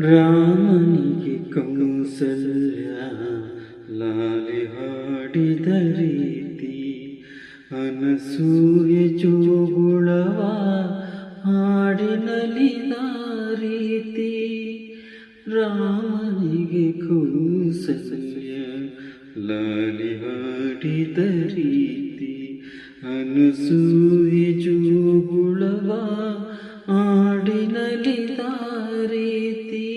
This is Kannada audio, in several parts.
ರಾಮನಿಗೆ ಕೌಸಲ್ಯ ಲಾಲಿ ಹಾಡಿದ ರೀತಿ, ಅನಸೂಯೆ ಜೋಗುಳವ ಹಾಡಿನಲಿದ ರೀತಿ. ರಾಮನಿಗೆ ಕೌಸಲ್ಯ ಲಾಲಿ ಹಾಡಿದ ರೀತಿ, ಅನಸೂಯೆ ಜೋಗುಳವ ಹಾಡಿನಲಿದ ರೀತಿ.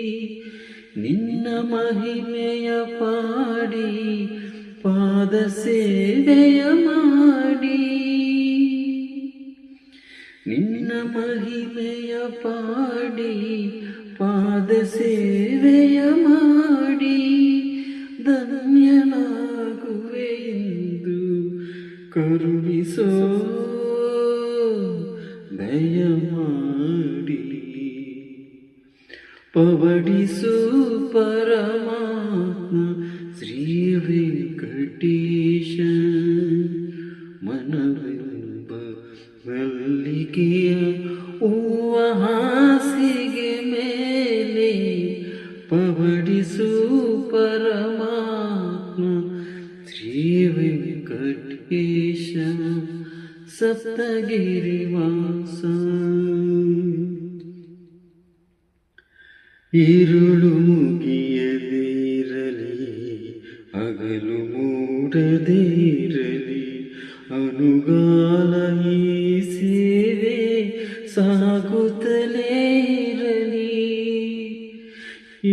ನಿನ್ನ ಮಹಿಮೆಯ ಪಾಡಿ ಪಾದ ಸೇವೆಯ ಮಾಡಿ, ನಿನ್ನ ಮಹಿಮೆಯ ಪಾಡಿ ಪಾದ ಸೇವೆಯ ಮಾಡಿ, ಧನ್ಯನಾಗುವೆ ಎಂದು ಕರುಣಿಸೋ ದಯಮಾಡಿ. ಪವಡಿಸು ಪರಮಾತ್ಮ ಶ್ರೀ ವೆಂಕಟೇಶ, ಮನವೆಂಬ ಮಲ್ಲಿಗೆಯ ಹೂವ ಹಾಸಿಗೆ ಮೇಲೆ. ಪವಡಿಸು ಪರಮಾತ್ಮ ಶ್ರೀ ವೆಂಕಟೇಶ, ಸಪ್ತಗಿರಿವಾಸ. ഇരുಳು ಮುಗಿಯದಿರಲಿ, ಹಗಲು ಮೂಡದಿರಲಿ, ಅನುಗಾಲ ಈ ಸೇವೆ ಸಾಗುತ್ತಲೇ ಇರಲಿ.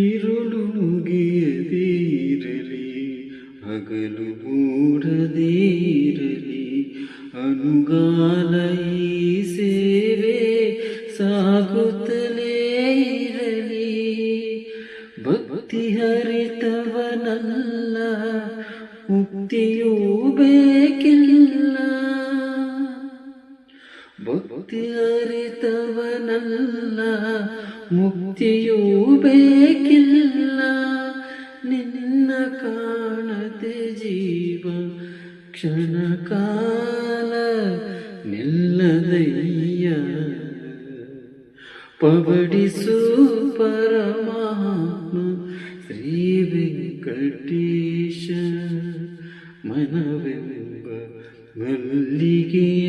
ഇരുಳು ಮುಗಿಯದಿರಲಿ, ಹಗಲು ಮೂಡದಿರಲಿ, ಅನುಗಾಲ ಈ ಸೇವೆ ಸಾಗುತ್ತಲೇ ಇರಲಿ. ಭಕ್ತಿ ಹರಿತವನಲ್ಲ, ಮುಕ್ತಿಯೂ ಬೇಕಿಲ್ಲ. ಭಕ್ತಿ ಹರಿತವನಲ್ಲ, ಮುಕ್ತಿಯೂ ಬೇಕಿಲ್ಲ. ನಿನ್ನ ಕಾಣದೆ ಜೀವ ಕ್ಷಣ ಕಾಲ ನಿಲ್ಲದಯ್ಯ. ಪವಡಿಸು ಪರಮಾತ್ಮ ಶ್ರೀ ವೆಂಕಟೇಶ, ಮನವೆಂಬ ಮಲ್ಲಿಗೆಯ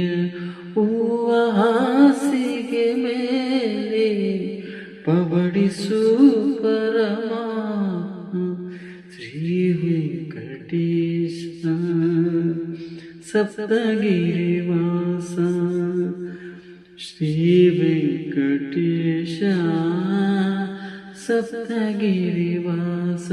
ಹೂವ ಹಾಸಿಗೆ ಮೇಲೆ. ಪವಡಿಸು ಪರಮಾತ್ಮ ಶ್ರೀ ವೆಂಕಟೇಶ, ಸಪ್ತಗಿರಿವಾಸ. ಶ್ರೀ ವೆಂಕಟೇಶ, ಸಪ್ತಗಿರಿವಾಸ.